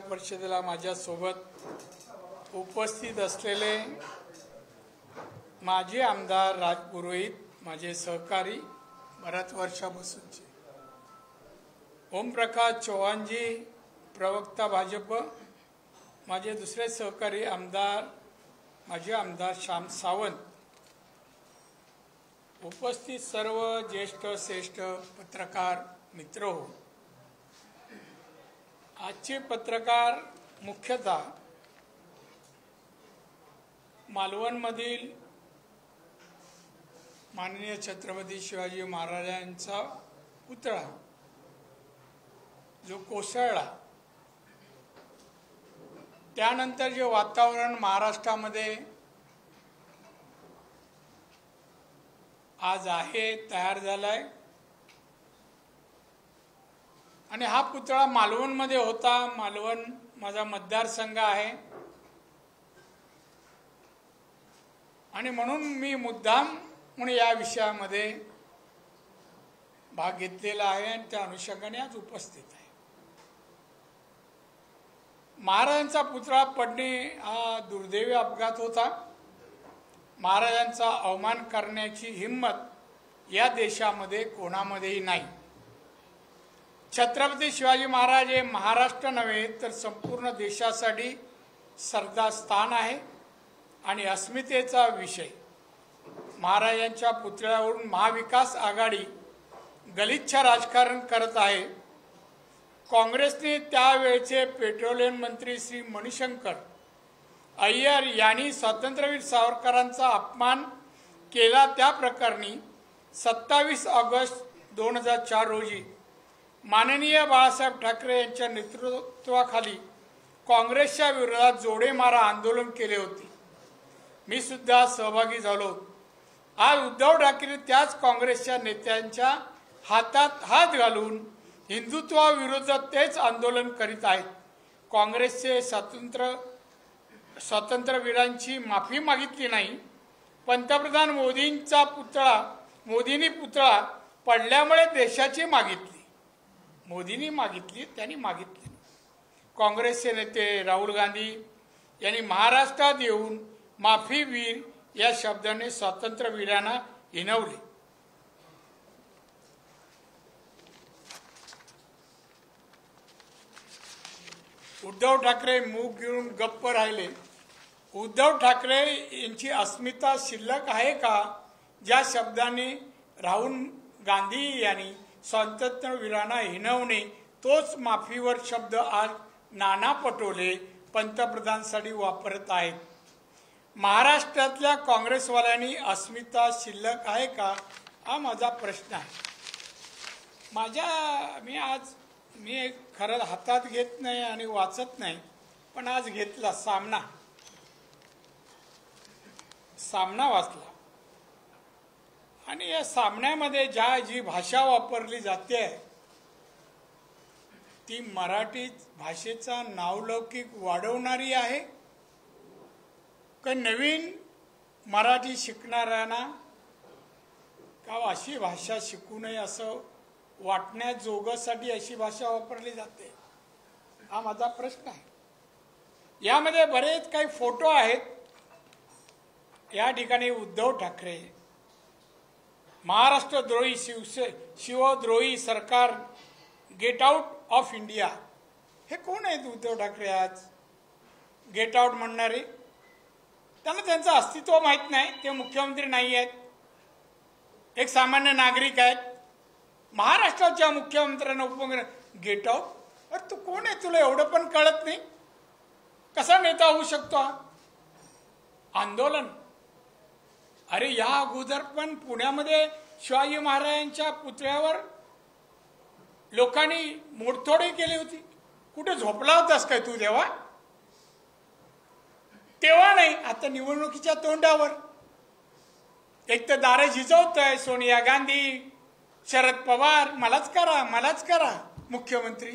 परिषदेला माझ्यासोबत उपस्थित असलेले माजी आमदार राज पुरोहित, माझे सहकारी बऱ्याच वर्षापासूनचे, ओमप्रकाश चव्हाणजी प्रवक्ता भाजप, माझे दुसरे सहकारी आमदार माजी आमदार श्याम सावंत, उपस्थित सर्व ज्येष्ठ श्रेष्ठ पत्रकार मित्र हो, आजचे पत्रकार मुख्यतः मालवणमधील माननीय छत्रपती शिवाजी महाराजांचा पुतळा जो कोसळला, त्यानंतर जे वातावरण महाराष्ट्रामध्ये आज आहे, तयार झालाय, आणि हा पुतळा मालवणमध्ये होता. मालवण माझा मतदारसंघ आहे आणि म्हणून मी मुद्दाम म्हणून या विषयामध्ये भाग घेतलेला आहे आणि त्या अनुषंगाने आज उपस्थित आहे. महाराजांचा पुतळा पडणे हा दुर्दैवी अपघात होता. महाराजांचा अवमान करण्याची हिंमत या देशामध्ये कोणामध्येही नाही. छत्रपती शिवाजी महाराज हे महाराष्ट्र नव्हे तर संपूर्ण देशासाठी श्रद्धास्थान आहे आणि अस्मितेचा विषय. महाराजांच्या पुतळ्यावरून महाविकास आघाडी गलिच्छ राजकारण करत आहे. काँग्रेसने त्यावेळचे पेट्रोलियम मंत्री श्री मणिशंकर अय्यर यांनी स्वातंत्र्यवीर सावरकरांचा अपमान केला त्या प्रकरणी 27 ऑगस्ट 2004 रोजी माननीय बाळासाहेब ठाकरे यांच्या नेतृत्वाखाली काँग्रेसच्या विरोधात जोडेमारा आंदोलन केले होते. मी सुद्धा सहभागी झालो. आज उद्धव ठाकरे त्याच काँग्रेसच्या नेत्यांच्या हातात हात घालून हिंदुत्वाविरोधात तेच आंदोलन करीत आहेत. काँग्रेसचे स्वातंत्र्यवीरांची माफी मागितली नाही. पंतप्रधान मोदींनी पुतळा पडल्यामुळे देशाची मागितली. मोदींनी मागितली, त्यांनी मागितली. काँग्रेसचे नेते राहुल गांधी यांनी महाराष्ट्रात येऊन माफीवीर या शब्दाने स्वातंत्र्यवीरांना हिणवले. उद्धव ठाकरे मूग घेऊन गप्प राहिले. उद्धव ठाकरे यांची अस्मिता शिल्लक आहे का? ज्या शब्दाने राहुल गांधी यांनी स्वातंत्र्यवीरांना हिणवणे, तोच माफीवर शब्द आज नाना पटोले पंतप्रधानांसाठी वापरत आहेत. महाराष्ट्रातल्या काँग्रेसवाल्यांनी अस्मिता शिल्लक आहे का? हा माझा प्रश्न आहे. मी खरं हातात घेत नाही आणि वाचत नाही, पण आज घेतला. सामना वाचला आणि या सामन्यामध्ये जी भाषा वापरली जाते ती मराठी भाषेचा नावलौकिक वाढवणारी आहे का नवीन मराठी शिकणाऱ्यांना का अशी भाषा शिकू नये असं वाटण्याजोगासाठी अशी भाषा वापरली जाते? हा माझा प्रश्न आहे. यामध्ये बरेच काही फोटो आहेत. या ठिकाणी उद्धव ठाकरे महाराष्ट्रद्रोही शिवद्रोही सरकार, गेट आउट ऑफ इंडिया. हे कोण आहेत उद्धव ठाकरे आज गेट आउट म्हणणारे? त्यांना त्यांचं अस्तित्व माहीत नाही. ते मुख्यमंत्री नाही आहेत, एक सामान्य नागरिक आहेत. महाराष्ट्राच्या मुख्यमंत्र्यांना उपमुख्यमंत्री गेट आउट. अरे तू कोण आहे? तुला एवढं पण कळत नाही? कसा नेता होऊ शकतो हा? आंदोलन. अरे या अगोदर पण पुण्यामध्ये शिवाजी महाराजांच्या पुतळ्यावर लोकांनी मोडतोड केली होती. कुठे झोपला होतास काय तू तेव्हा? तेव्हा नाही, आता निवडणुकीच्या तोंडावर एक तर दारे झिजवतोय सोनिया गांधी, शरद पवार, मलाच करा मुख्यमंत्री.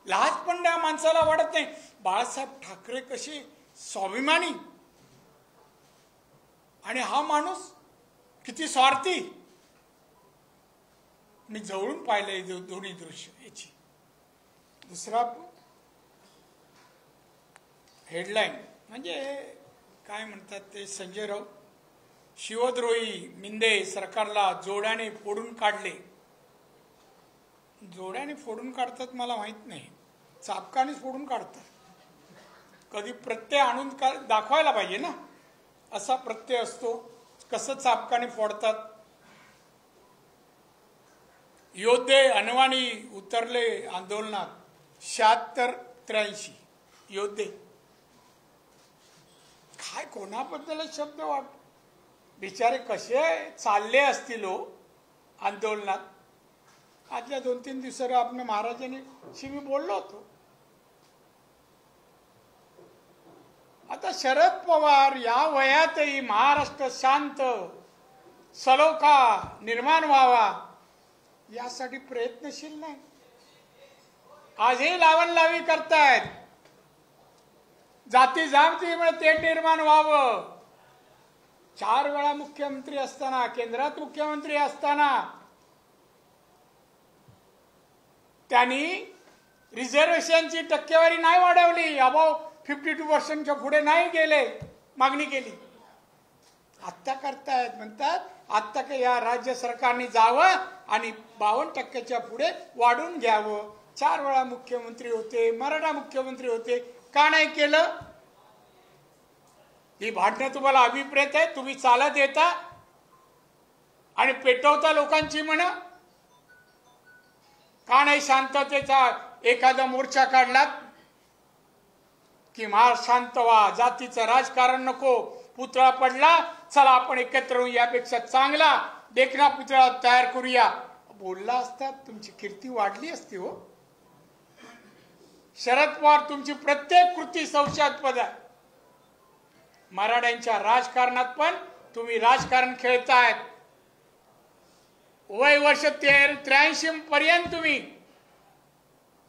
लाज पण त्या माणसाला वाटत नाही. बाळासाहेब ठाकरे कसे स्वाभिमानी आणि हा माणूस किती स्वार्थी. मी जवळून पाहिलंय दोन्ही दृश्य. याची दुसरा हेडलाईन म्हणजे काय म्हणतात ते, संजय राऊत शिवद्रोही मिंदे सरकारला जोड्याने फोडून काढले. जोड्याने फोडून काढतात मला माहित नाही, चापकानेच फोडून काढतात. कधी प्रत्यय आणून दाखवायला पाहिजे ना, असा प्रत्यय असतो, कसं चापकाने फोडतात. योद्धे अनवाणी उतरले आंदोलनात, 76-83 योद्धे. काय कोणाबद्दल शब्द वाट, बिचारे कसे चालले असतील हो आंदोलनात. आजच्या 2-3 दिवसावर आपल्या महाराजांनी मी बोललो होतो. आता शरद पवार या वयातही महाराष्ट्र शांत सलोखा निर्माण व्हावा यासाठी प्रयत्नशील नाही. आजही लावणलावी करतायत, जाती जातीमुळे ते निर्माण व्हावं. 4 वेळा मुख्यमंत्री असताना, केंद्रात मुख्यमंत्री असताना त्यांनी रिझर्वेशनची टक्केवारी नाही वाढवली, अबाव 52% पुढे नाही गेले, मागणी केली. आत्ता करतायत, म्हणतात आत्ता का या राज्य सरकारने जावं आणि 52% पुढे वाढून घ्यावं. 4 वेळा मुख्यमंत्री होते, मराठा मुख्यमंत्री होते, का नाही केलं? ही भांडणं तुम्हाला अभिप्रेत आहे. तुम्ही चालत येता आणि पेटवता लोकांची म्हणा. का नाही शांततेचा एखादा मोर्चा काढलात की महाराष्ट्र शांत व्हा, जातीचं राजकारण नको, पुतळा पडला, चला आपण एकत्र होऊन यापेक्षा चांगला देखना पुतळा तयार करूया, बोलला असतात, तुमची कीर्ती वाढली असती हो. शरद पवार तुमची प्रत्येक कृती संशयास्पद आहे. मराठ्यांच्या राजकारणात पण तुम्ही राजकारण खेळतायत. वय वर्ष 83 पर्यंत तुम्ही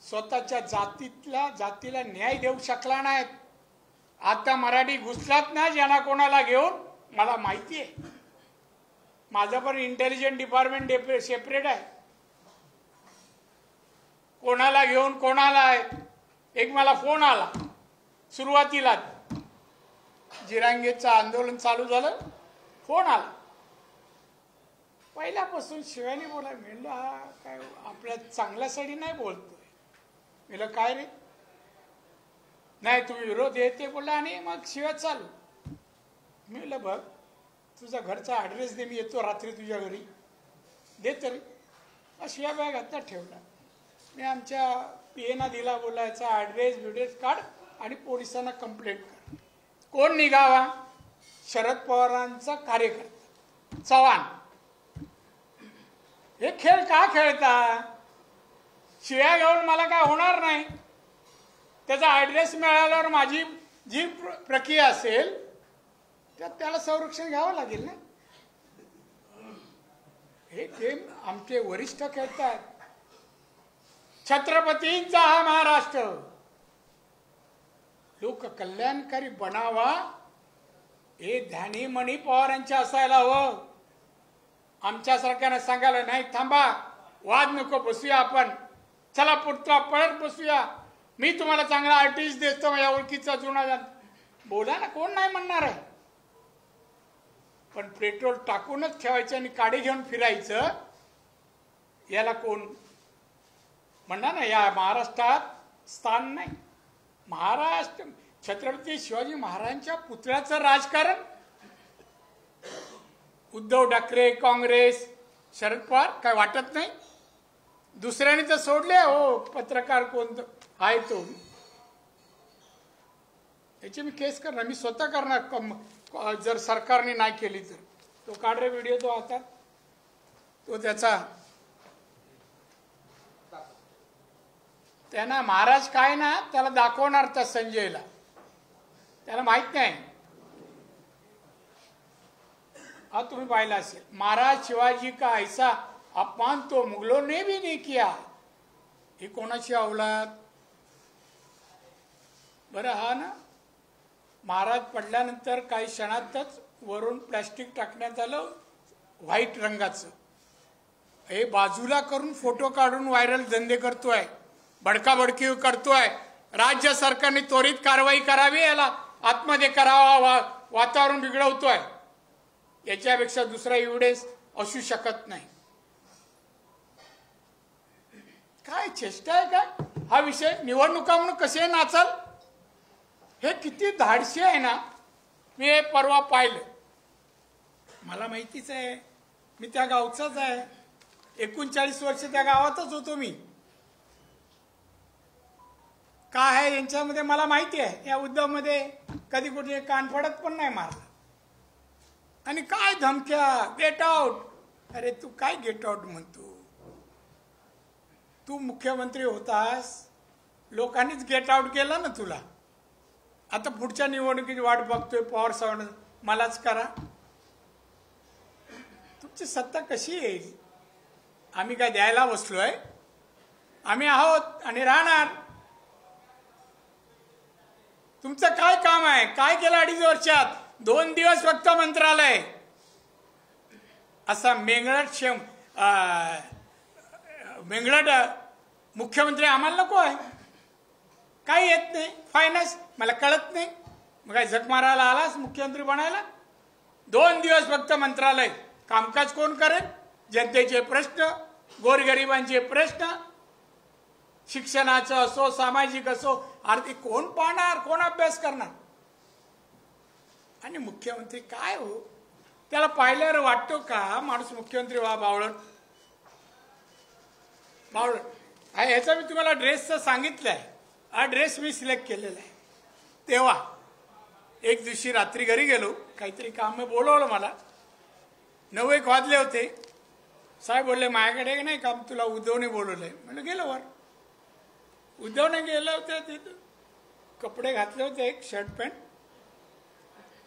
स्वतःच्या जातीला न्याय देऊ शकला नाहीत. आता मराठी घुसलात ना ज्यांना कोणाला घेऊन, मला माहिती आहे. माझं पण इंटेलिजन्स डिपार्टमेंट सेपरेट आहे. कोणाला घेऊन कोणाला आहे. एक मला फोन आला सुरुवातीला, जिरांगेचं आंदोलन चालू झालं, फोन आला. पहिल्यापासून शिवानी बोला, म्हणलं हा काय आपल्या चांगल्यासाठी नाही बोलतोय. म्हणलं काय रे, नाही तुम्ही विरोध येते बोलला आणि मग शिव्या चालू. मी म्हणलं बघ, तुझा घरचा ॲड्रेस दे, मी येतो रात्री तुझ्या घरी, दे तरी. शिव्या बॅग हातात ठेवला. मी आमच्या पीएना दिला, बोलायचा ॲड्रेस काढ आणि पोलिसांना कंप्लेंट कर. कोण निघावा? शरद पवारांचा कार्यकर्ता चव्हाण. हे खेळ का खेळता? शिव्या घेऊन मला काय होणार नाही. त्याचा ॲड्रेस मिळाल्यावर माझी जी प्रक्रिया असेल त्यात त्याला संरक्षण घ्यावं लागेल ना. हे गेम आमचे वरिष्ठ खेळतात. छत्रपतींचा हा महाराष्ट्र लोक कल्याणकारी बनावा हे ध्यानीमणी पवारांच्या असायला हवं. आमच्यासारख्यानं सांगायला नाही, थांबा वाद नको, बसूया आपण, चला पुढचा पळत बसूया, मी तुम्हाला चांगला आर्टिस्ट देतो, माझ्या ओळखीचा जुना जात, बोला ना, कोण नाही म्हणणार आहे. पण पेट्रोल टाकूनच ठेवायचं आणि काडी घेऊन फिरायचं, याला कोण म्हणणार ना. या महाराष्ट्रात स्थान नाही. महाराष्ट्र छत्रपती शिवाजी महाराजांच्या पुतळ्याचं राजकारण, उद्धव ठाकरे, काँग्रेस, शरद पवार काय वाटत नाही. दुसऱ्याने तर सोडले हो, पत्रकार कोण आहे तो, त्याची मी केस करणार, मी स्वतः करणार जर सरकारने नाही केली तर. तो काढ रे व्हिडिओ, तो आता तो त्याचा, त्यांना महाराज काय ना त्याला दाखवणार त्या संजयला, त्याला माहित नाही. हा तुम्ही पाहिला असेल, महाराज शिवाजी का ऐसा अपमान तो मुगलों ने भी नहीं किया. ही कोणाची औलाद बरं. हा ना, महाराज पडल्यानंतर काही क्षणातच वरून प्लॅस्टिक टाकण्यात आलं व्हाईट रंगाचं. हे बाजूला करून फोटो काढून व्हायरल धंदे करतोय, बडकाबडकी करतोय. राज्य सरकारने त्वरित कारवाई करावी, याला आतमध्ये करावा, वातावरण बिघडवतोय, याच्यापेक्षा दुसरा एव्हिडन्स असू शकत नाही. काय चेष्टा आहे का हा विषय? निवडणुका म्हणून कसे नाचाल? हे किती धाडशी आहे ना. मी हे परवा पाहिलं, मला माहितीच आहे, मी त्या गावचाच आहे, 39 वर्ष त्या गावातच होतो मी. काय आहे यांच्यामध्ये मला माहिती आहे. या उद्धवमध्ये कधी कुठे कान फडत पण नाही मारला. आणि काय धमक्या, गेट आउट. अरे तू काय गेट आउट म्हणतो? तू मुख्यमंत्री होतास, लोकांनीच गेट आउट केलं ना तुला. आता पुढच्या निवडणुकीची वाट बघतोय, पॉवर सावंत मलाच करा. तुमची सत्ता कशी येईल? आम्ही काय द्यायला बसलोय? आम्ही आहोत आणि राहणार. तुमचं काय काम आहे? काय केलं 2.5 वर्षात? 2 दिवस फक्त मंत्रालय. असा मेंगळट मुख्यमंत्री आम्हाला नको आहे. काही येत नाही, फायनान्स मला कळत नाही. मग काय झक मारायला आलास मुख्यमंत्री बनायला? 2 दिवस फक्त मंत्रालय. कामकाज कोण करेल? जनतेचे प्रश्न, गोरगरिबांचे प्रश्न, शिक्षणाचं असो, सामाजिक असो, आर्थिक कोण पाहणार, कोण अभ्यास करणार? आणि मुख्यमंत्री काय हो, त्याला पाहिल्यावर वाटतो का माणूस मुख्यमंत्री व्हा? बावळट बावळट. ह्याचा मी तुम्हाला ड्रेसचं सांगितलं आहे. हा ड्रेस मी सिलेक्ट केलेला आहे. तेव्हा एक दिवशी रात्री घरी गेलो, काहीतरी काम मी बोलवलं मला. 9 वाजले होते. साहेब बोलले माझ्याकडे नाही काम, तुला उद्धवने बोलवलंय. म्हणलं गेलो वर. उद्धवने गेले होते तिथं, कपडे घातले होते, एक शर्ट पॅन्ट,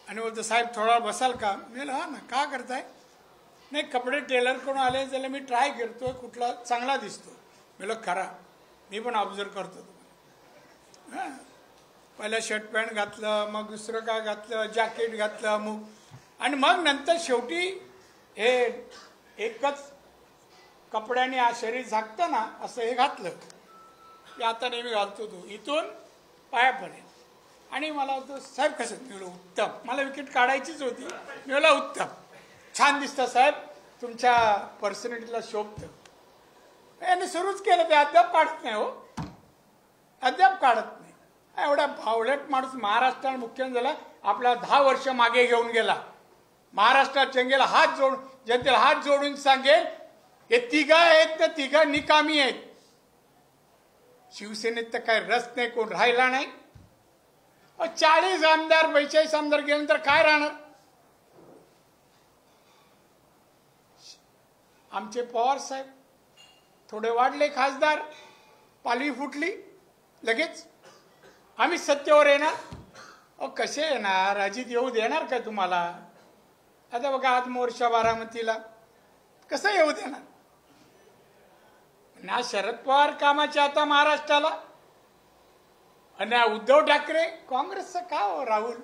आणि बोलतो साहेब थोडा बसाल का? मी म्हणलं हा ना. का करताय? नाही कपडे टेलर कोण आले त्याला मी ट्राय करतोय, कुठला चांगला दिसतो. मी म्हणलं खरा, मी पण ऑब्झर्व करतो. हां, पहिलं शर्ट पॅन्ट घातलं, मग दुसरं काय घातलं, जॅकेट घातलं, आणि मग नंतर शेवटी हे एकच कपड्याने शरीर झाकतं ना, असं हे घातलं. ते आता नेहमी घालतो तो, इथून पायापर्यंत. आणि मला होतं साहेब कसं? मी बोललो उत्तम. मला विकेट काढायचीच होती. मी बोललो उत्तम, छान दिसतं साहेब, तुमच्या पर्सनॅलिटीला शोभतं. याने सुरूच केलं, ते अद्याप काढत नाही हो, अद्याप काढत नाही. एवढा भावलट माणूस महाराष्ट्रात मुख्यमंत्री झाला, आपला 10 वर्ष मागे घेऊन गेला. महाराष्ट्रात जनतेला हात जोडून सांगेल, हे तिघं आहेत तर तिघं निकामी आहेत. शिवसेनेत तर काय रस नाही, कोण राहिला नाही. 40 आमदार 42 आमदार गेल्यानंतर काय राहणार? आमचे पवार साहेब थोडे वाढले खासदार, पालवी फुटली लगेच. आम्ही सत्तेवर येणार. कसे येणार? अजित येऊ देणार का तुम्हाला? आता बघा आज मोर्चा बारामतीला, कसं येऊ देणार? ना शरद पवार कामाचे आता महाराष्ट्राला, आणि उद्धव ठाकरे काँग्रेसचं का हो? राहुल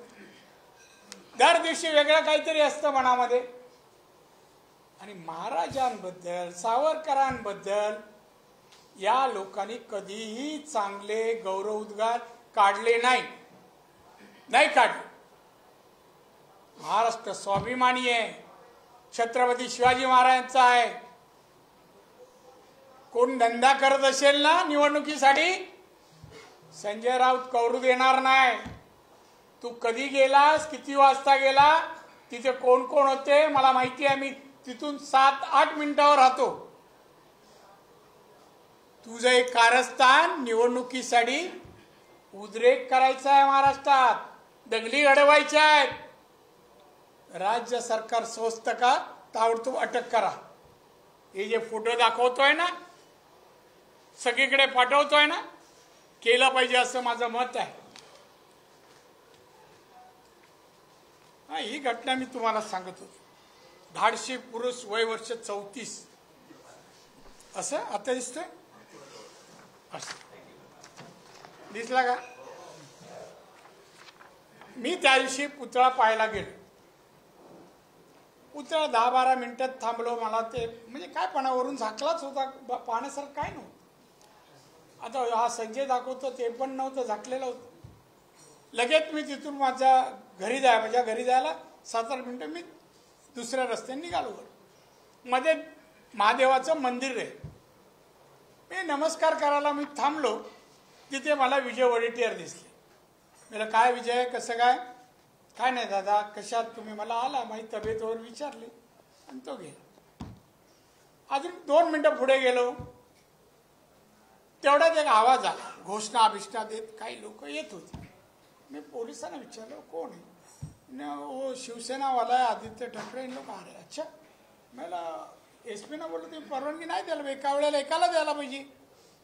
दर दिवशी वेगळं काहीतरी असतं मनामध्ये. आणि महाराजांबद्दल, सावरकरांबद्दल या लोकांनी कधीही चांगले गौरवोद्गार काढले नाही काढले. महाराष्ट्र स्वाभिमानी आहे, छत्रपती शिवाजी महाराजांचा आहे. कोण धंदा करत असेल ना निवडणुकीसाठी, संजय राऊत कौरू देणार नाही. तू कधी गेलास, किती वाजता गेला, तिथे कोण कोण होते मला माहिती आहे. मी तिथून 7-8 मिनिटावर राहतो. तुझं एक कारस्थान निवडणुकीसाठी उद्रेक करायचा आहे, महाराष्ट्रात दंगली घडवायच्या आहेत. राज्य सरकार स्वस्त का? ताबडतोब अटक करा. हे जे फोटो दाखवतोय ना, सगळीकडे पाठवतोय ना, केलं पाहिजे असं माझं मत आहे. ही घटना मी तुम्हाला सांगत होतो. धाडशी पुरुष, वय वर्ष 34, असं आता दिसतंय. असं दिसला का? मी त्या दिवशी पुतळा पाहायला गेलो. पुतळा 10-12 मिनिटात थांबलो. मला ते म्हणजे काय पणावरून झाकलाच होता, पाहण्यासारखं काय नव्हतं. आता हा संजय दाखवतो ते पण नव्हतं, झाकलेलं होतं. लगेच मी तिथून माझ्या घरी जायला 7-8 मिनिटं मी दुसऱ्या रस्त्याने निघालो. मध्ये महादेवाचं मंदिर आहे. मी नमस्कार करायला मी थांबलो. तिथे मला विजय वडेट्टीवार दिसले. मला काय विजय, कसं काय? काय नाही दादा, कशात तुम्ही? मला आला माझी तब्येतवर विचारली आणि तो गेला. अजून 2 मिनिटं पुढे गेलो, तेवढ्यात एक आवाज आला, घोषणा देत काही लोक येत होते. मी पोलिसांना विचारलं कोण आहे? वो शिवसेनावाला आहे, आदित्य ठाकरे लोक. अरे अच्छा. मला SP ना बोललो तुम्ही परवानगी नाही द्यायला, एका वेळेला एकाला द्यायला पाहिजे.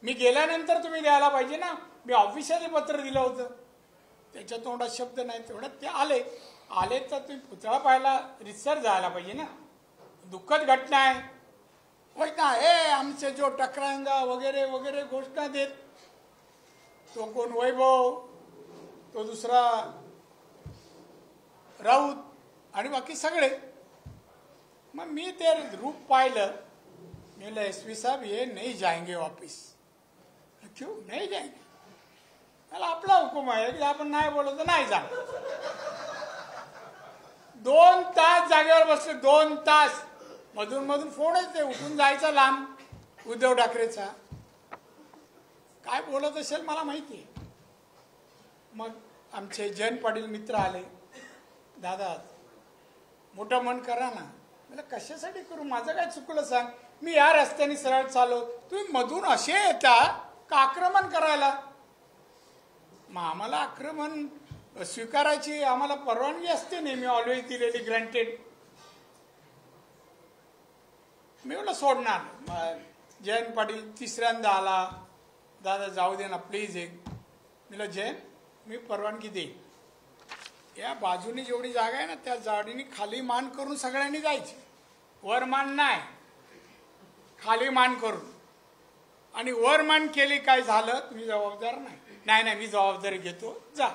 मी गेल्यानंतर तुम्ही द्यायला पाहिजे ना. मी ऑफिशियली पत्र दिलं होतं. त्याच्या तोंडात शब्द नाही. तेवढ्यात ते आले तर तुम्ही पुतळा पाहायला रितसर जायला पाहिजे ना. दुःखद घटना आहे. होय ना, हे आमचे जो टकराएंगा वगैरे वगैरे घोषणा देत. तो कोण वैभव, तो दुसरा राऊत आणि बाकी सगळे. मग मी ते रूप पाहिलं. मी बोला SP साहब ये नहीं जाएंगे वापिस. क्यों नहीं जाएंगे? मला आपला हुकूम आहे की आपण नाही बोललो तर नाही जा. 2 तास जागेवर बसले. 2 तास. मधून फोन येते, उठून जायचा लांब उद्धव ठाकरेचा. काय बोलत असेल मला माहिती आहे. मग आमचे जयंत पाटील मित्र आले. दादा मोठं मन करा ना. मला कशासाठी करू? माझं काय चुकलं सांग? मी या रस्त्याने सरळ चाललो, तुम्ही मधून असे येता का आक्रमण करायला? मग आम्हाला आक्रमण स्वीकारायची आम्हाला परवानगी असते नेहमी, ऑलवेज दिलेली, ग्रँटेड. मी मला सोडणार. मग जयंत पाटील तिसऱ्यांदा आला. दादा जाऊ दे ना प्लीज एक. मला जयंत मी परवानगी देईन. या बाजूने जेवढी जागा आहे ना त्या जाडीने खाली मान करून सगळ्यांनी जायची. वर मान नाही, खाली मान करून. आणि वर मान केली काय झालं तुम्ही जबाबदार नाही. नाही मी जबाबदारी घेतो, जा.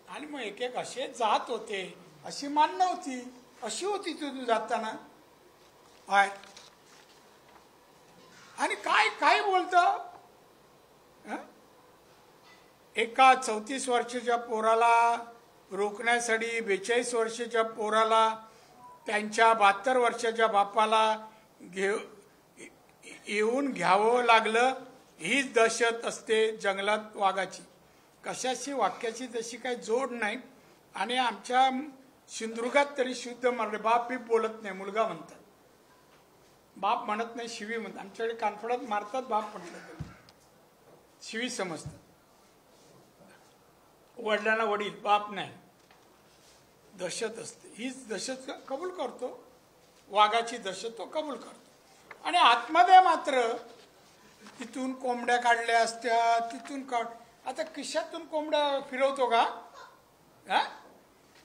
आणि मग एक असे जात होते. अशी मान नव्हती, अशी होती तू जाताना. हाय आणि काय बोलतं? एका 34 वर्षाच्या पोराला रोखण्यासाठी 42 वर्षाच्या पोराला त्यांच्या 72 वर्षाच्या बापाला येऊन घ्यावं लागलं. हीच दहशत असते जंगलात वाघाची. कशाची वाक्याची तशी काही जोड नाही. आणि आमच्या सिंधुदुर्गात तरी शुद्ध मराठी. बाप बी बोलत नाही, मुलगा म्हणतात. बाप म्हणत नाही, शिवी म्हणतात. आमच्याकडे कानफडात मारतात बाप म्हटलं तरी शिवी समजतात. वडिलांना वडील, बाप नाही. दहशत असते. हीच दहशत कबूल करतो. वाघाची दहशत तो कबूल करतो. आणि आतमध्ये मात्र तिथून कोंबड्या काढल्या असत्या, तिथून आता खिशातून कोंबड्या फिरवतो का?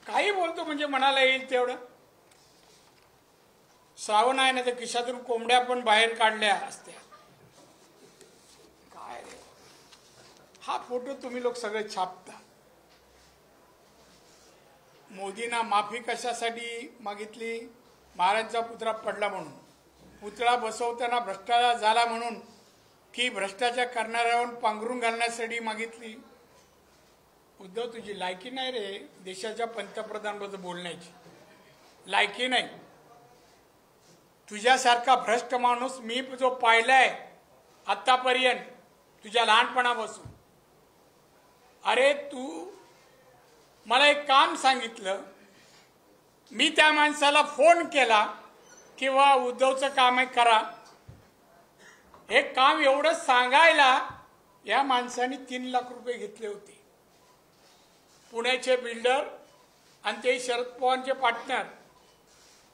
काही बोलतो म्हणजे मनाला येईल तेवढं. श्रावण आहे ना, तर खिशातून कोंबड्या पण बाहेर काढल्या असत्या. काय हा फोटो तुम्ही लोक सगळे छापता. मोदींना माफी कशासाठी मागितली? महाराजांचा पुतळा पडला म्हणून. पुतळा बसवताना भ्रष्टाचार झाला म्हणून की भ्रष्टाचार करणाऱ्यावर पांघरून घालण्यासाठी मागितली? उद्धव तुझी लायकी नाही रे देशाच्या पंतप्रधानाबद्दल बोलण्याची. लायकी नाही. तुझ्यासारखा भ्रष्ट माणूस मी जो पाहिलाय आतापर्यंत तुझ्या लहानपणापासून. अरे तू मला एक काम सांगितलं, मी त्या माणसाला फोन केला किंवा उद्धवचं काम आहे करा. हे काम एवढं सांगायला या माणसाने 3 लाख रुपये घेतले होते. पुण्याचे बिल्डर आणि ते शरद पवारांचे पार्टनर.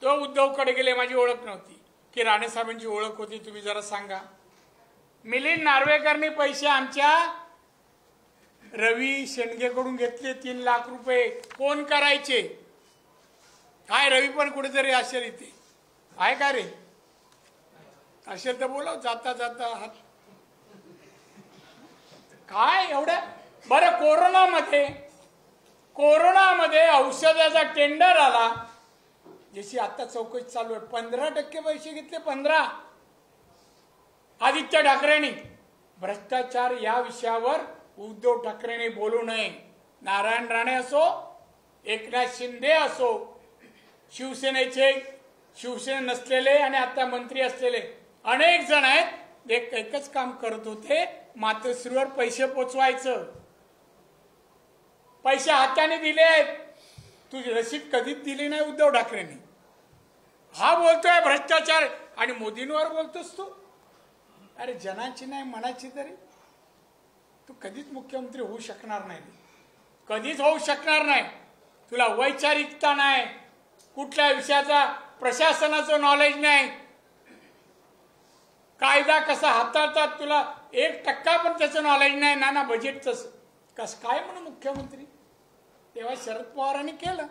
तो उद्धवकडे गेले, माझी ओळख नव्हती. की राणेसाहेबांची ओळख होती, तुम्ही जरा सांगा. मिलिंद नार्वेकरने पैसे आमच्या रवी शेंडगेकडून घेतले 3 लाख रुपये. फोन करायचे. काय रवी पण कुठेतरी असेल इथे, आहे का रे? असेल तर बोलव जाता जाता हात. काय एवढं बरं. कोरोनामध्ये औषधाचा टेंडर आला, ज्याची आता चौकशी चालू आहे. 15% पैसे घेतले. 15 आदित्य ठाकरेंनी भ्रष्टाचार या विषयावर उद्धव ठाकरेंनी बोलू नये. नारायण राणे असो, एकनाथ शिंदे असो, शिवसेने नसलेले आणि आता मंत्री असलेले अनेक जण आहेत. एकच काम करत होते, मातोश्रीवर पैसे पोचवायचं. पैसे हाताने दिले आहेत, तुझी रसीद कधीच दिली नाही उद्धव ठाकरेंनी. हा बोलतोय भ्रष्टाचार आणि मोदींवर बोलतोस तू. अरे जनाची नाही मनाची तरी. तू कधीच मुख्यमंत्री होऊ शकणार नाही, कधीच होऊ शकणार नाही. तुला वैचारिकता नाही, कुठल्या विषयाचा प्रशासनाचं नॉलेज नाही, कायदा कसा हाताळतात तुला 1% पण त्याचं नॉलेज नाही. ना बजेटचं कसं काय म्हणून मुख्यमंत्री. तेव्हा शरद पवारांनी केलं.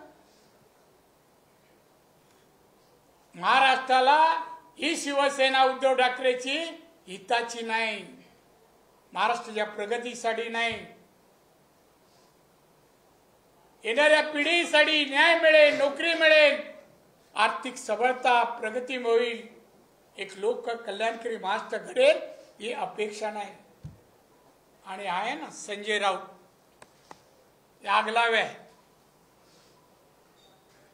महाराष्ट्राला ही शिवसेना उद्धव ठाकरेची हिताची नाही, महाराष्ट्राच्या प्रगतीसाठी नाही, येणाऱ्या पिढीसाठी न्याय मिळेल, नोकरी मिळेल, आर्थिक सबळता, प्रगती होईल, एक लोक कल्याणकारी महाराष्ट्र घडेल ही अपेक्षा नाही. आणि आहे ना संजय राऊत आगलावे,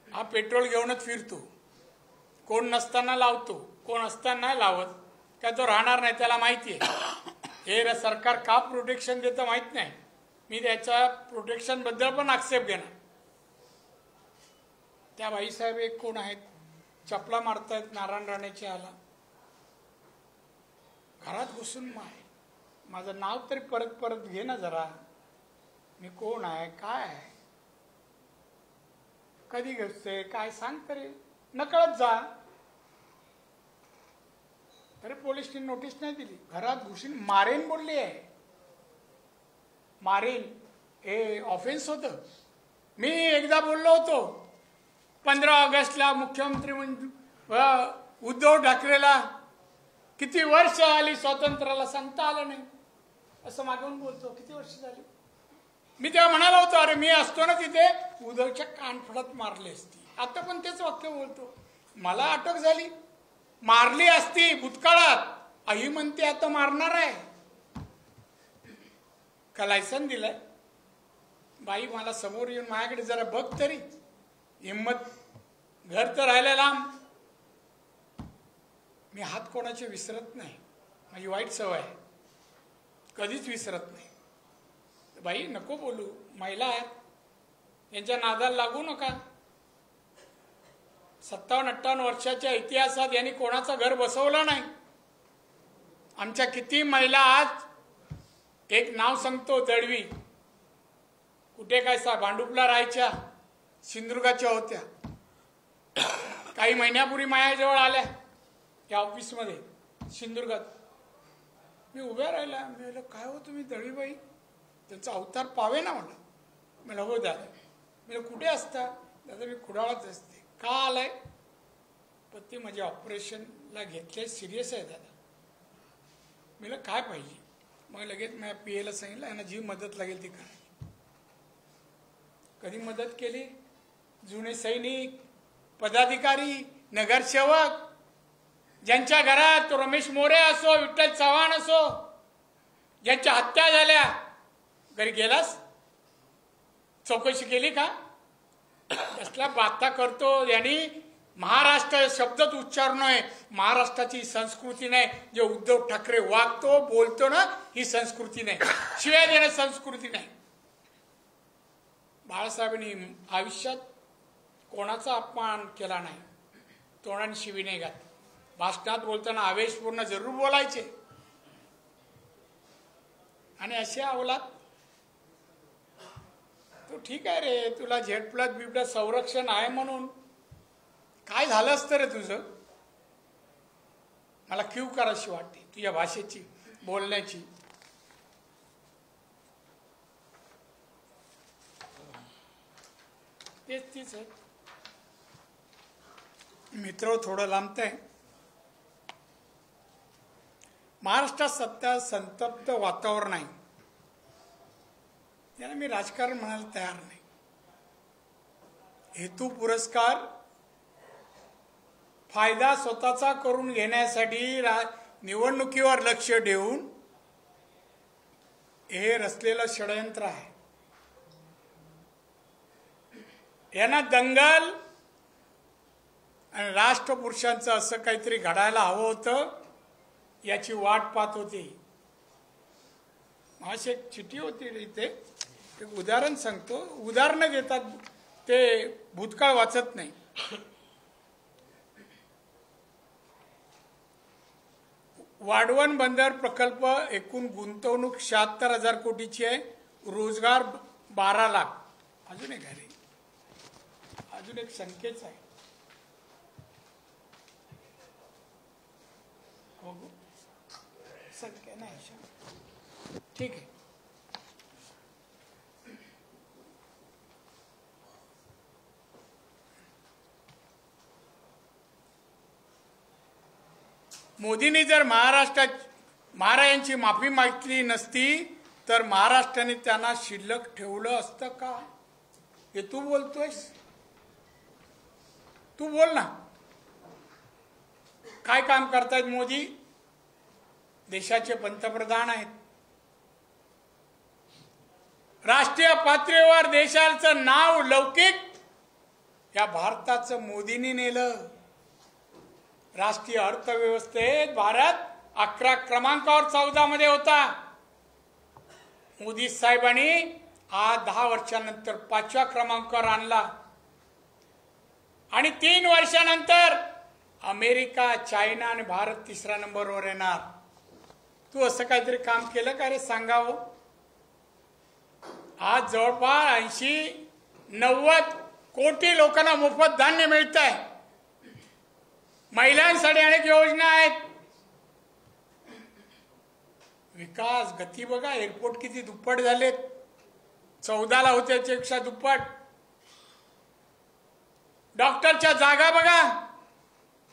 हा पेट्रोल घेऊनच फिरतो, कोण नसताना लावतो, कोण असताना लावत, काय तो राहणार नाही, त्याला माहिती आहे. हे सरकार का प्रोटेक्शन देतं माहित नाही. मी त्याच्या प्रोटेक्शन बद्दल पण आक्षेप घेणार. त्या बाईसाहेब एक कोण आहेत, चपला मारतायत नारायण राणेच्या आला, घरात घुसून माझं नाव तरी परत घे ना जरा, मी कोण आहे, काय आहे, कधी घडतंय काय सांग तरी, नकळत जा. तरी पोलिसने नोटीस नाही दिली, घरात घुसून मारेन बोलली आहे. मारेन हे ऑफेन्स होतं. मी एकदा बोललो होतो 15 ऑगस्टला मुख्यमंत्री उद्धव ठाकरेला किती वर्ष आली स्वातंत्र्याला सांगता आलं नाही, असं मागून बोलतो. किती वर्ष झाली. मी तेव्हा म्हणालो होतो, अरे मी असतो ना तिथे उद्धवच्या कानफडात मारली असती. आता पण तेच वाक्य बोलतो, मला अटक झाली, मारली असती भूतकाळात, आई म्हणते आता मारणार आहे. का लायसन दिलंय बाई, मला समोर येऊन माझ्याकडे जरा बघ तरी, हिम्मत, घर तर राहिलं लांब. मी हात कोणाचे विसरत नाही, माझी वाईट सवय आहे, कधीच विसरत नाही. बाई नको बोलू, महिला आहेत, यांच्या नादाला लागू नका. 57-58 वर्षाच्या इतिहासात यांनी कोणाचं घर बसवलं नाही. आमच्या किती महिला आज, एक नाव सांगतो, दळवी, कुठे काय भांडुपला राहायच्या, सिंधुदुर्गाच्या होत्या, काही महिन्यापूर्वी माझ्याजवळ आल्या या ऑफिसमध्ये सिंधुदुर्गात. मी उभ्या राहिला, मी म्हटलं काय हो तुम्ही दळवीबाई, त्यांचा अवतार पावे ना मला. मला हो दादा. मी कुठे असता. दादा मी कुडाळात असते. का आलाय. पती माझ्या ऑपरेशनला घेतले, सिरियस आहे दादा. मला काय पाहिजे. मग लगेच माझ्या PA सांगितलं, यांना जी मदत लागेल ती करायची. कधी मदत केली. जुने सैनिक, पदाधिकारी, नगरसेवक, ज्यांच्या घरात तो रमेश मोरे असो, विठ्ठल चव्हाण असो, ज्यांच्या हत्या झाल्या, घरी गेलास, चौकशी केली का. कसला बाता करतो. यांनी महाराष्ट्र शब्दच उच्चार नाही, महाराष्ट्राची संस्कृती नाही. जे उद्धव ठाकरे वागतो बोलतो ना, ही संस्कृती नाही, शिव्या देणं संस्कृती नाही. बाळासाहेबांनी आयुष्यात कोणाचा अपमान केला नाही, तोंडाने शिवी नाही घात. भाषणात बोलताना आवेशपूर्ण जरूर बोलायचे. आणि असे अवलाद, तू ठीक आहे रे, तुला झेड+ बिप्लस संरक्षण आहे म्हणून काय झालं असतं रे तुझं. मला क्यू करायची वाटते तुझ्या भाषेची, बोलण्याची. तीच आहे. मित्र थोडं लांबतंय. महाराष्ट्रात सध्या संतप्त वातावरण आहे. त्याला मी राजकारण म्हणायला तयार नाही. हेतू पुरस्कार फायदा स्वतःचा करून घेण्यासाठी निवडणुकीवर लक्ष देऊन हे रचलेलं षडयंत्र आहे. यांना दंगल आणि राष्ट्रपुरुषांचं असं काहीतरी घडायला हवं होतं, याची वाट पाहत होती. अशी एक चिठी होती इथे, एक उदाहरण सांगतो. उदाहरणं देतात ते भूतकाळ वाचत नाही. वाढवण बंदर प्रकल्प एकूण गुंतवणूक 76,000 कोटीची आहे, रोजगार 12 लाख. अजून एक आहे, अजून एक संख्येच आहे. संख्या नाही, ठीक आहे. मोदींनी जर महाराजांची माफी मागितली नसती तर महाराष्ट्राने त्यांना शिल्लक ठेवलं असतं का? हे तू बोलतोयस, तू बोल ना. काय काम करतायत मोदी? देशाचे पंतप्रधान आहेत. राष्ट्रीय पातळीवर देशाचं नाव लौकिक या भारताचं मोदींनी नेलं. राष्ट्रीय अर्थव्यवस्थेत भारत 11 क्रमांकावर 14 मध्ये होता. मोदी साहेबांनी आज 10 वर्षानंतर 5व्या क्रमांकावर आणला आणि 3 वर्षानंतर अमेरिका, चायना आणि भारत 3ऱ्या नंबरवर येणार. तू असं काहीतरी काम केलं का रे? सांगावं. आज जवळपास 80-90 कोटी लोकांना मोफत धान्य मिळत आहे. महिलांसाठी अनेक योजना आहेत. विकास गती बघा, एअरपोर्ट किती दुप्पट झालेत. 14ला होते त्यापेक्षा दुप्पट. डॉक्टरच्या जागा बघा,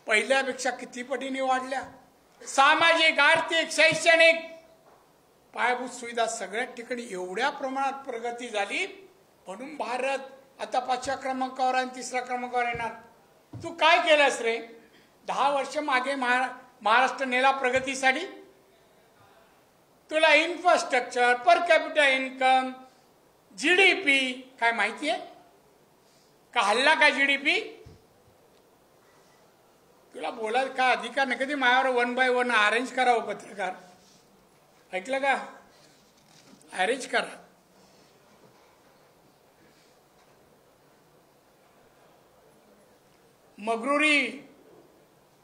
पहिल्यापेक्षा किती पटीने वाढल्या. सामाजिक, आर्थिक, शैक्षणिक, पायाभूत सुविधा सगळ्या ठिकाणी एवढ्या प्रमाणात प्रगती झाली, म्हणून भारत आता 5व्या क्रमांकावर आणि 3ऱ्या क्रमांकावर येणार. तू काय केलंस रे? 10 वर्ष मागे महाराष्ट्र नेला प्रगतीसाठी. तुला infrastructure, per capital income, GDP काय माहिती आहे का? हल्ला का जीडीपी? तुला बोलायला का अधिकार नाही? कधी माझ्यावर 1 बाय 1 अरेंज करावं पत्रकार, ऐकलं का? अरेंज करा. मगरुरी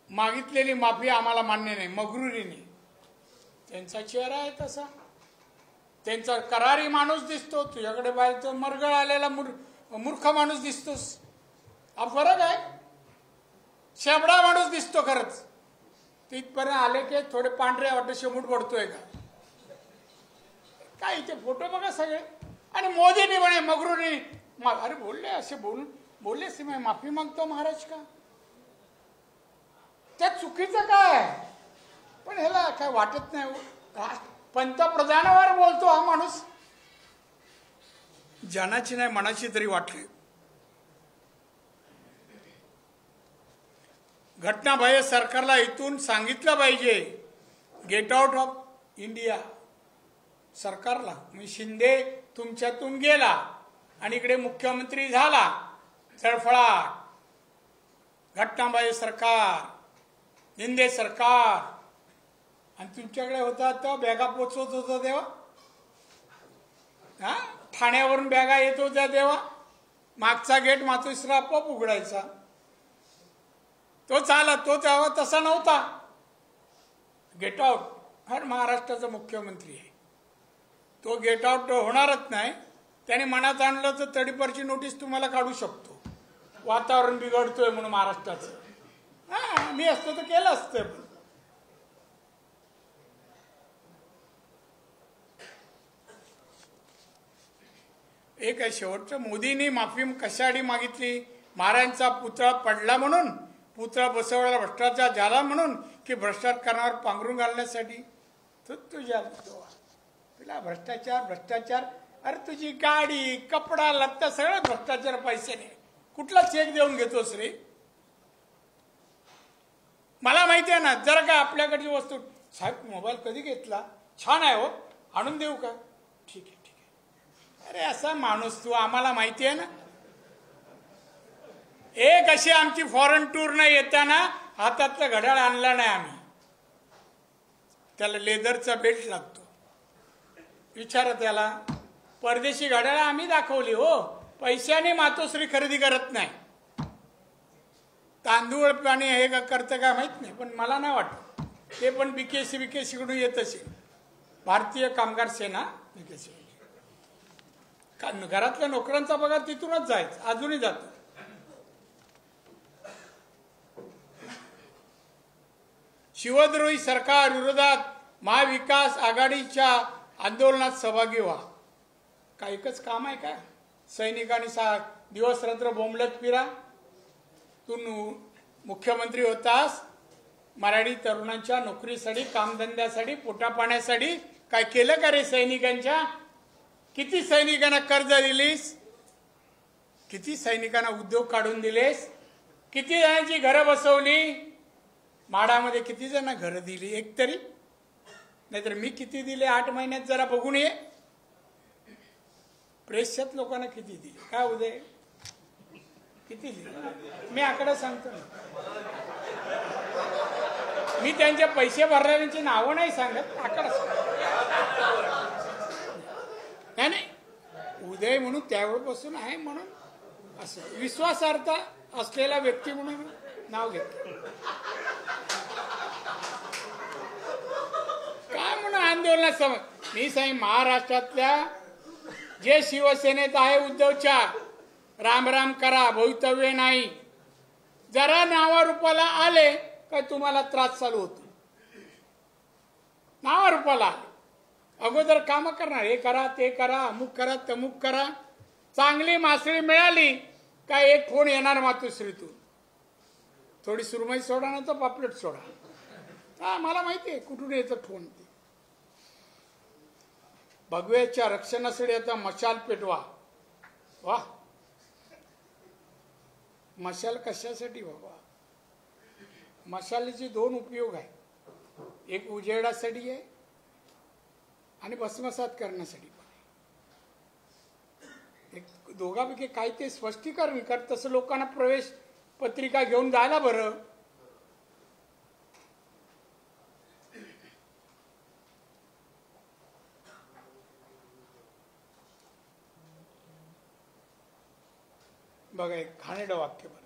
मागितलेली माफी आम्हाला मान्य नाही. मगरुरीने त्यांचा चेहरा आहे तसा, त्यांचा करारी माणूस दिसतो. तुझ्याकडे पाहिजे तो मरगळ आलेला मूर्ख माणूस दिसतोस. हा फरक आहे. शेबडा माणूस दिसतो खरंच. तिथपर्यंत आले की थोडे पांढरे वाटत शेमूट पडतोय का काय? इथे फोटो बघा सगळे. आणि मोदींनी म्हणे मगरुरीने अरे बोलले, असे बोलले असे माफी मागतो महाराज का? त्यात चुकीचं काय? पण ह्याला काय वाटत नाही. पंतप्रधानावर बोलतो हा माणूस. जनाची नाही मनाची तरी वाटली. घटनाबाह्य सरकारला इथून सांगितलं पाहिजे, गेट आउट ऑफ इंडिया. सरकारला मी शिंदे तुमच्यातून गेला आणि इकडे मुख्यमंत्री झाला. तळफळाट, घटनाबाह्य सरकार, शिंदे सरकार. आणि तुमच्याकडे होता तर बॅगा पोचवत होता तेव्हा. हा, ठाण्यावरून बॅगा येत होत्या तेव्हा. मागचा गेट मातोश्री आपोआप उघडायचा. तो चाला, तो तेव्हा तसा नव्हता. गेट आउट हर महाराष्ट्राचा मुख्यमंत्री आहे. तो गेट आउट होणारच नाही. त्याने मनात आणलं तर तडीपारची नोटीस तुम्हाला काढू शकतो. वातावरण बिघडतोय म्हणून महाराष्ट्राचं. हा, मी असतो तर केलं असतं. एक आहे शेवटचं. मोदींनी माफी कशासाठी मागितली? महाराजांचा पुतळा पडला म्हणून, पुतळा बसवला भ्रष्टाचार झाला म्हणून, की भ्रष्टाचार करण्यावर पांघरून घालण्यासाठी? तुझ्या तुला भ्रष्टाचार. अरे तुझी गाडी, कपडा, लत्ता सगळं भ्रष्टाचार. पैशाने कुठला चेक देऊन घेतोस रे? मला माहिती आहे ना. जरा का आपल्याकडची वस्तू, साहेब मोबाईल कधी घेतला? छान आहे हो, आणून देऊ का? ठीक आहे ठीक आहे. अरे असा माणूस तू, आम्हाला माहिती आहे ना. एक अशी आमची फॉरेन टूर न येताना हातातलं घड्याळ आणला नाही आम्ही. त्याला लेदरचा बेल्ट लागतो. विचारा त्याला. परदेशी घड्याळ आम्ही दाखवली हो. पैशाने मातोश्री खरेदी करत नाही. तांदूळ पाणी हे का करतं काय माहित नाही, पण मला नाही वाटत. ते पण बीकेसी कडून येत असेल. भारतीय कामगार सेना बीकेसी. घरातल्या नोकरांचा पगार तिथूनच जायचा, अजूनही जातो. शिवद्रोही सरकार विरोधात महाविकास आघाडीच्या आंदोलनात सहभागी व्हा. काय एकच काम आहे का? सैनिकांनी दिवस रात्र बोंबलत फिरा. तू मुख्यमंत्री होतास, मराठी तरुणांच्या नोकरीसाठी, कामधंद्यासाठी, पोटापाण्यासाठी काय केलं का रे सैनिकांच्या? किती सैनिकांना कर्ज दिलीस? किती सैनिकांना उद्योग काढून दिलेस? किती जणांची घरं बसवली? माडामध्ये किती जण घरं दिली? एक तरी? नाहीतर मी किती दिले 8 महिन्यात जरा बघून ये. प्रेसच्यात लोकांना किती दिले? काय उदय किती दिले? मी आकडा सांगतो ना. मी त्यांचे पैसे भरणाऱ्यांची नावं नाही सांगत, आकडा सांगतो. नाही उदय म्हणून त्यावेळेपासून आहे म्हणून असं विश्वासार्थ असलेला व्यक्ती म्हणून नाव घेतलं. काय म्हणून आंदोलनात समज मी सांग. महाराष्ट्रातल्या जे शिवसेनेत आहे उद्धवच्या, राम राम करा, भवितव्य नाही. जरा नावारूपाला आले काय तुम्हाला त्रास चालू होतो. नावारूपाला आले अगोदर काम करणार, हे करा ते करा, अमुक करा तमुक करा. चांगली मासळी मिळाली काय एक फोन येणार मातोश्रीतून, थोडी सुरमई सोडा ना तर पापलेट सोडा. हा मला माहिती आहे कुठून येतं फोन. ते भगव्याच्या रक्षणासाठी आता मशाल पेटवा. वा, मशाल कशासाठी बाबा? मशालीचे 2 उपयोग आहे. एक उजेडासाठी आहे आणि भस्मसात करण्यासाठी पण आहे. एक दोघांपैकी काय ते स्पष्टीकरण कर. तसं लोकांना प्रवेश पत्रिका घेऊन जायला बरं. बघा एक घाणेरडं वाक्य बरं.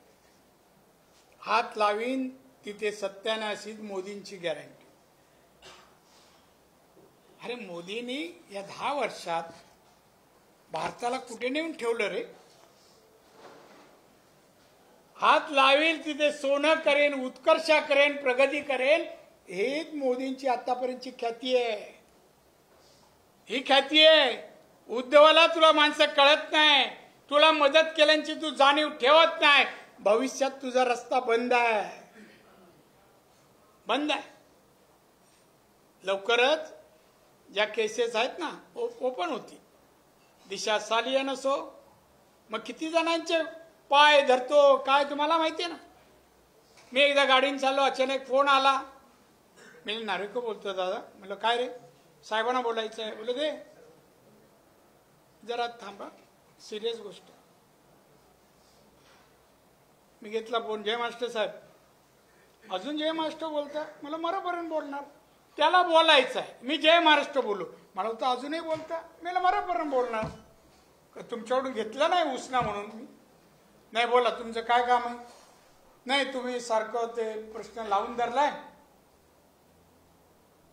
हात लावीन तिथे सत्याने अशीच मोदींची गॅरंटी. अरे मोदींनी या 10 वर्षात भारताला कुठे नेऊन ठेवलं रे? हात लावील तिथे सोनं करेन, उत्कर्षा करेन, प्रगती करेन. हेच मोदींची आतापर्यंतची ख्याती आहे. ही ख्याती आहे. उद्धवाला तुला माणसं कळत नाही. तुला मदत केल्याची तू जाणीव ठेवत नाही. भविष्यात तुझा रस्ता बंद आहे, बंद आहे. लवकरच ज्या केसेस आहेत ना ओपन होती. दिशा सालियन असो, मग किती जणांचे पाय धरतो काय तुम्हाला माहिती आहे ना. मी एकदा गाडीने चाललो, अचानक फोन आला. मी नारिको बोलतो दादा. म्हणलं काय रे? साहेबांना बोलायचं आहे. बोललो दे जरा थांबा, सिरियस गोष्ट. मी घेतला फोन. जय मास्टर साहेब. अजून जय महाराष्ट्र बोलता? मला मरापर्यंत बोलणार. त्याला बोलायचं आहे. मी जय महाराष्ट्र बोलू. मला होतं अजूनही बोलता. मला मरापर्यंत बोलणार. तुमच्याकडून घेतलं नाही उसना म्हणून मी. नाही बोला, तुमचं काय काम आहे? नाही तुम्ही सारखं ते प्रश्न लावून धरलाय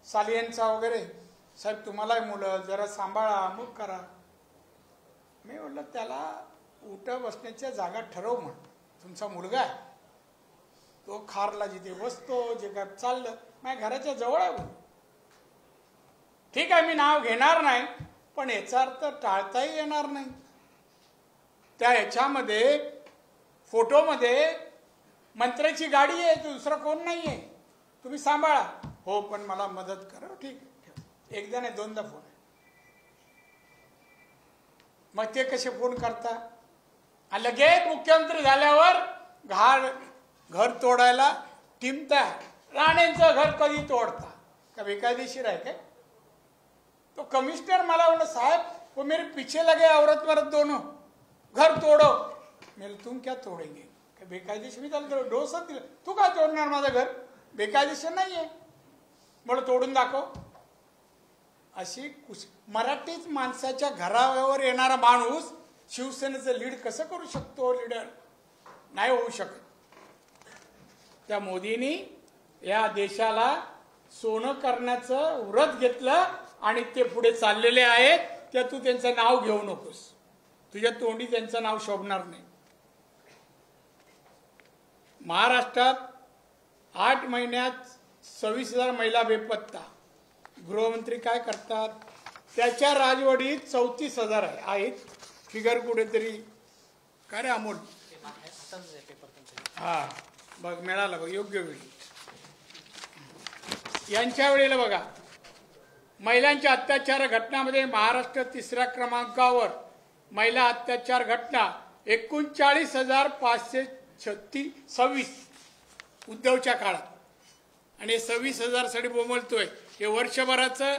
सालियनचा वगैरे. साहेब तुम्हालाही मुलं, जरा सांभाळा, अमुक करा. मी म्हटलं त्याला उठा बसण्याच्या जागा ठरव म्हण. तुमचा मुलगा आहे तो खारला जिथे बसतो, जे काय चाललं माझ्या घराच्या जवळ आहे. ठीक आहे मी नाव घेणार नाही, पण याचा अर्थ टाळताही येणार नाही. त्या ह्याच्यामध्ये फोटोमध्ये मंत्र्याची गाडी आहे, दुसरा कोण नाही आहे. तुम्ही सांभाळा. हो पण मला मदत करा. ठीक आहे. एकदा नाही 2दा फोन. मग ते कसे फोन करता? आणि लगेच मुख्यमंत्री झाल्यावर घर तोडायला टीम तयार. राणेंचं घर कधी तोडता? का बेकायदेशीर आहे काय? तो कमिश्नर मला बोला, साहब वो मेरे पीछे लगे औरत मर्द दोनों, घर तोड़ो. मैं तुम क्या तोडेंगे, बेकायदेशीर मी त्याला डोसच दिलं. तू काय तोडणार माझं घर, बेकायदेशीर नाहीये, मला तोडून दाखव. अशी मराठीच माणसाच्या घरावर येणारा माणूस शिवसेनेचं लीड कसं करू शकतो? लीडर नाही होऊ शकत. त्या मोदींनी या देशाला सोनं करण्याचं व्रत घेतलं आणि ते पुढे चाललेले आहेत. त्या तू त्यांचं नाव घेऊ नकोस, तुझ्या तोंडी त्यांचं नाव शोभणार नाही. महाराष्ट्रात 8 महिन्यात 26,000 महिला बेपत्ता. गृहमंत्री काय करतात? त्याच्या राजवडीत 34,000 आहेत. फिगर कुठेतरी काय रे अमोल? हा बघ, मिळाला बघ योग्य वेळी. यांच्या वेळेला बघा, महिलांच्या अत्याचार घटनांमध्ये महाराष्ट्र 3ऱ्या क्रमांकावर. महिला अत्याचार घटना 39,526 उद्धवच्या काळात. आणि 26,000 साठी बोंबलतोय, हे वर्षभराचं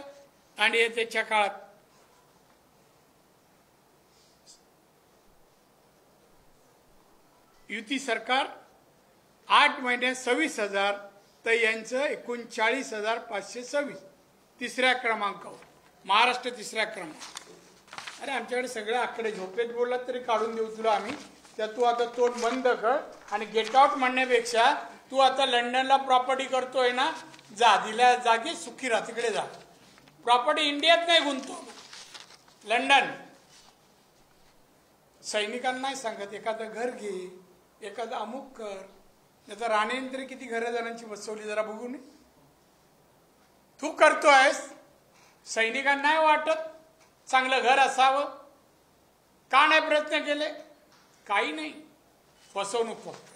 आणि हे त्याच्या काळात. युती सरकार 8 महिन्यात 26,000, तर यांचं 39,526 3ऱ्या क्रमांकावर. महाराष्ट्र 3रा क्रमांक. अरे आमच्याकडे सगळे आकडे, झोपेत बोललात तरी काढून देऊ तुला आम्ही. त्या तू आता तोंड बंद कर आणि गेट आउट म्हणण्यापेक्षा तू आता लंडनला प्रॉपर्टी करतोय ना, जा, दिल्या जागी सुखी राहा, तिकडे जा. प्रॉपर्टी इंडियात नाही गुंतव, लंडन. सैनिकांना नाही सांगत एखादं घर घे, एखादं अमुक कर. नाही तर राणेने तरी किती घरं जणांची बसवली जरा बघू नये. तू करतोयस, सैनिकांना नाही वाटत चांगलं घर असावं? का नाही प्रयत्न केले? काही नाही, फसवणूक फक्त.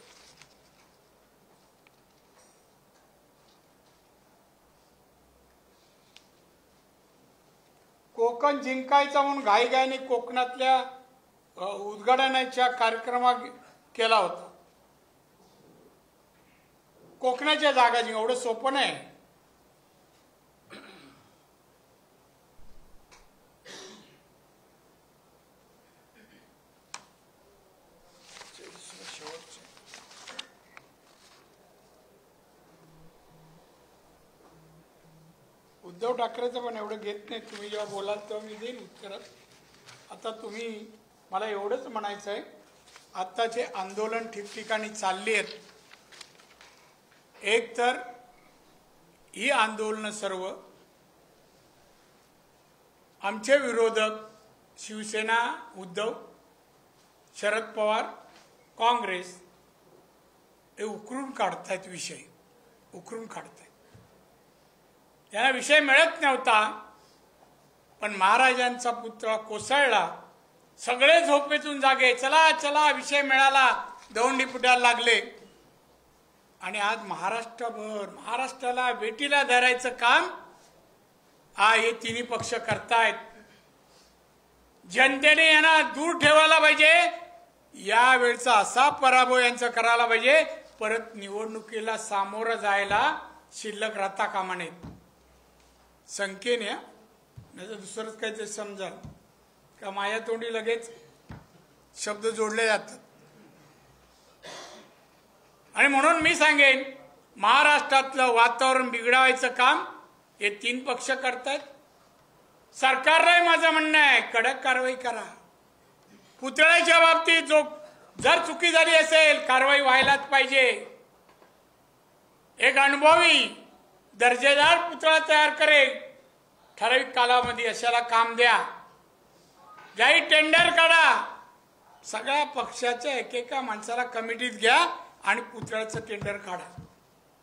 कोकण जिंकायचा म्हणून घाईघाईने कोकणातल्या उद्घाटनाच्या कार्यक्रमात केला होता. कोकणाच्या जागा जिंक एवढं सोपं नाही. उद्धव ठाकरेचं पण एवढं घेत नाही. तुम्ही जेव्हा बोलाल तेव्हा मी देईन उत्तर. आता तुम्ही मला एवढंच म्हणायचं आहे, आत्ताचे आंदोलन ठिकठिकाणी चालली आहेत. एक तर ही आंदोलनं सर्व आमचे विरोधक शिवसेना, उद्धव, शरद पवार, काँग्रेस हे उकरून काढतायत. विषय उकरून काढतायत. त्यांना विषय मिळत नव्हता, पण महाराजांचा पुतळा कोसळला, सगळे झोपेतून जागे, चला चला विषय मिळाला, दौंडी फुटायला लागले. आणि आज महाराष्ट्राला वेटीला धरायचं काम हे तिन्ही पक्ष करतायत. जनतेने यांना दूर ठेवायला पाहिजे. यावेळचा असा पराभव यांचा करायला पाहिजे, परत निवडणुकीला सामोरं जायला शिल्लक राहता कामा नयेत. संख्येने, नाही तर दुसरंच काहीतरी समजा का माझ्या तोंडी लगेच शब्द जोडले जातात. आणि म्हणून मी सांगेन, महाराष्ट्रातलं वातावरण बिघडवायचं काम हे 3 पक्ष करतायत. सरकारलाही माझं म्हणणं आहे, कडक कारवाई करा. पुतळ्याच्या बाबतीत जर चुकी झाली असेल, कारवाई व्हायलाच पाहिजे. एक अनुभवी दर्जेदार पुतळा तयार करेल, ठराविक कालावधी अशाला काम द्या. जाई टेंडर काढा, सगळ्या पक्षाच्या एकेका माणसाला कमिटीत घ्या आणि पुतळ्याचं टेंडर काढा.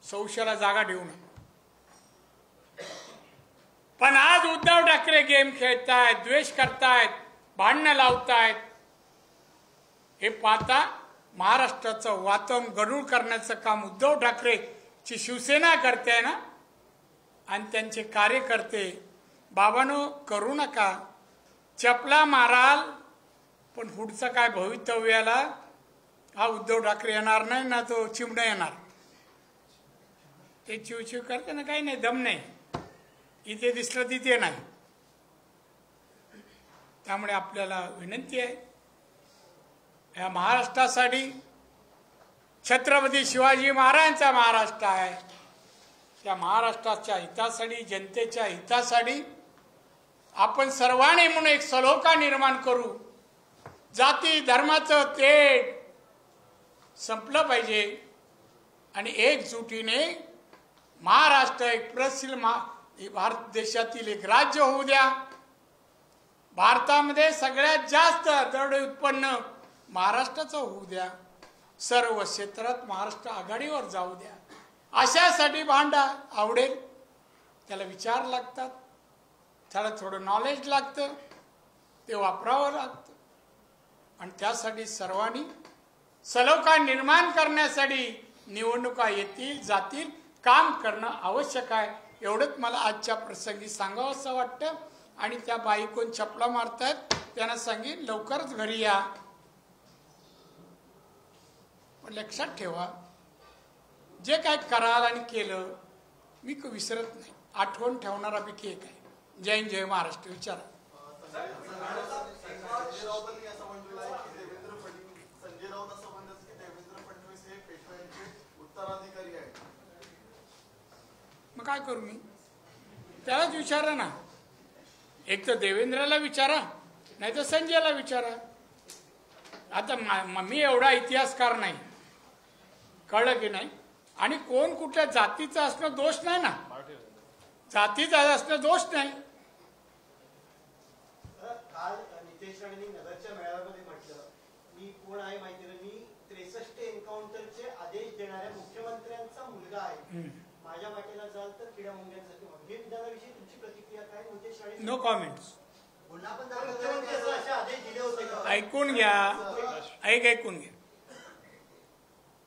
सौशाला जागा ठेवू नका. पण आज उद्धव ठाकरे गेम खेळतायत, द्वेष करतायत, भांडणं लावतायत. हे पाहता महाराष्ट्राचं वातावरण गढूळ करण्याचं काम उद्धव ठाकरेची शिवसेना करते ना, आणि त्यांचे कार्यकर्ते. बाबांनो, करू नका. चपला माराल, पण पुढचं काय भवितव्याला हा उद्धव ठाकरे येणार नाही ना, तो चिमणं येणार. ते चिवचिव करते ना, काही नाही, दम नाही. इथे दिसलं तिथे नाही. त्यामुळे आपल्याला विनंती आहे, या महाराष्ट्रासाठी छत्रपती शिवाजी महाराजांचा महाराष्ट्र आहे, त्या महाराष्ट्राच्या हितासाठी, जनतेच्या हितासाठी आपण सर्वांनी म्हणून एक सलोखा निर्माण करू. जाती धर्माचं तेढ संपलं पाहिजे आणि एकजुटीने महाराष्ट्र एक प्रसिद्ध भारत देशातील एक राज्य होऊ द्या. भारतामध्ये सगळ्यात जास्त दरडोई उत्पन्न महाराष्ट्राचं होऊ द्या. सर्व क्षेत्रात महाराष्ट्र आघाडीवर जाऊ द्या. अशासाठी भांडा आवडेल, त्याला विचार लागतात, त्याला थोडं नॉलेज लागतं, ते वापरावं लागतं आणि त्यासाठी सर्वांनी सलोखा निर्माण करण्यासाठी निवडणुका येतील जातील काम करणं आवश्यक आहे. एवढंच मला आजच्या प्रसंगी सांगावं असं वाटतं. आणि त्या बाई कोण चपला मारतात त्यांना सांगेन लवकरच घरी या. पण लक्षात ठेवा, जे काय कराल आणि केलं मी विसरत नाही, आठवण ठेवणारापैकी एक आहे. जय हिंद, जय महाराष्ट्र. विचारा. मग काय करू मी? त्यालाच विचारा ना. एक तर देवेंद्रला विचारा, नाही तर संजयला विचारा. आता मी एवढा इतिहासकार नाही, कळलं की नाही. आणि कोण कुठल्या जातीचं असणं दोष नाही ना, जातीचा असणं दोष नाही. काल नितेश राणेंनी नगरच्या मेळाव्यामध्ये म्हटलं, मी कोण आहे माहिती नाही, मी 63 एन्काउंटरचे आदेश देणाऱ्या मुख्यमंत्र्यांचा मुलगा आहे, माझ्या वाटेला जाल तर किड्या मुंग्यांसाठी. हे विधानाविषयी तुमची प्रतिक्रिया काय? Nitesh Rane no comments. असे आदेश दिले होते का? ऐकून घ्या, ऐकून घ्या.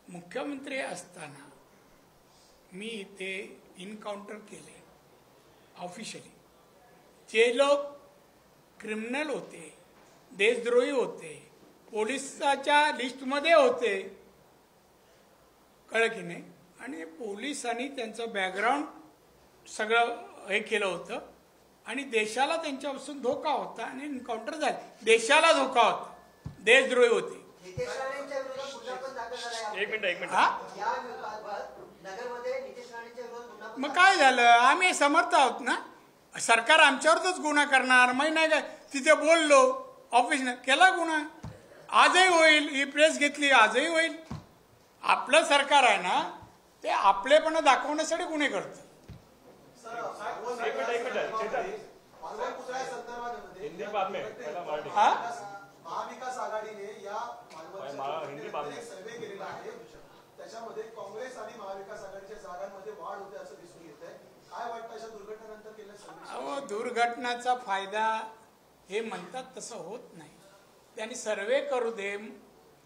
मुख्यमंत्री असताना मी इथे इन्काउंटर केले ऑफिशियली. जे लोक क्रिमिनल होते, देशद्रोही होते, पोलिसाच्या लिस्टमध्ये होते, कळलं की नाही. आणि पोलिसांनी त्यांचं बॅकग्राऊंड सगळं हे केलं होतं आणि देशाला त्यांच्यापासून धोका होता आणि एन्काउंटर झाले. देशाला धोका होता, देशद्रोही होते. मग काय झालं? आम्ही समर्थ आहोत ना. सरकार आमच्यावरच गुन्हा करणार माहिती नाही काय. तिथे बोललो, ऑफिसनं केला गुन्हा, आजही होईल. ही प्रेस घेतली, आजही होईल. आपलं सरकार आहे ना, ते आपलेपणा दाखवण्यासाठी गुन्हे करतं. महाविकास आघाडीने या सर्वे केलेला आहे, त्याच्यामध्ये काँग्रेस आणि महाविकास आघाडीच्या जागांमध्ये वाढ होते असं दिसून येत आहे. काय वाटतं अशा दुर्घटनेनंतर केलं सर्वे? दुर्घटनाचा फायदा हे म्हणतात तसं होत नाही. त्यांनी सर्वे करू दे,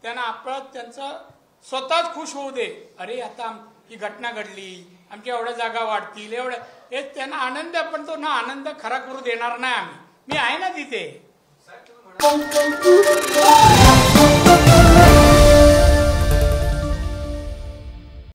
त्यांना आपण त्यांचं स्वतःच खुश होऊ दे. अरे आता ही घटना घडली, आमच्या एवढ्या जागा वाढतील, एवढ्या, हे त्यांना आनंद. पण तो ना आनंद खरा करू देणार नाही आम्ही. मी आहे ना तिथे.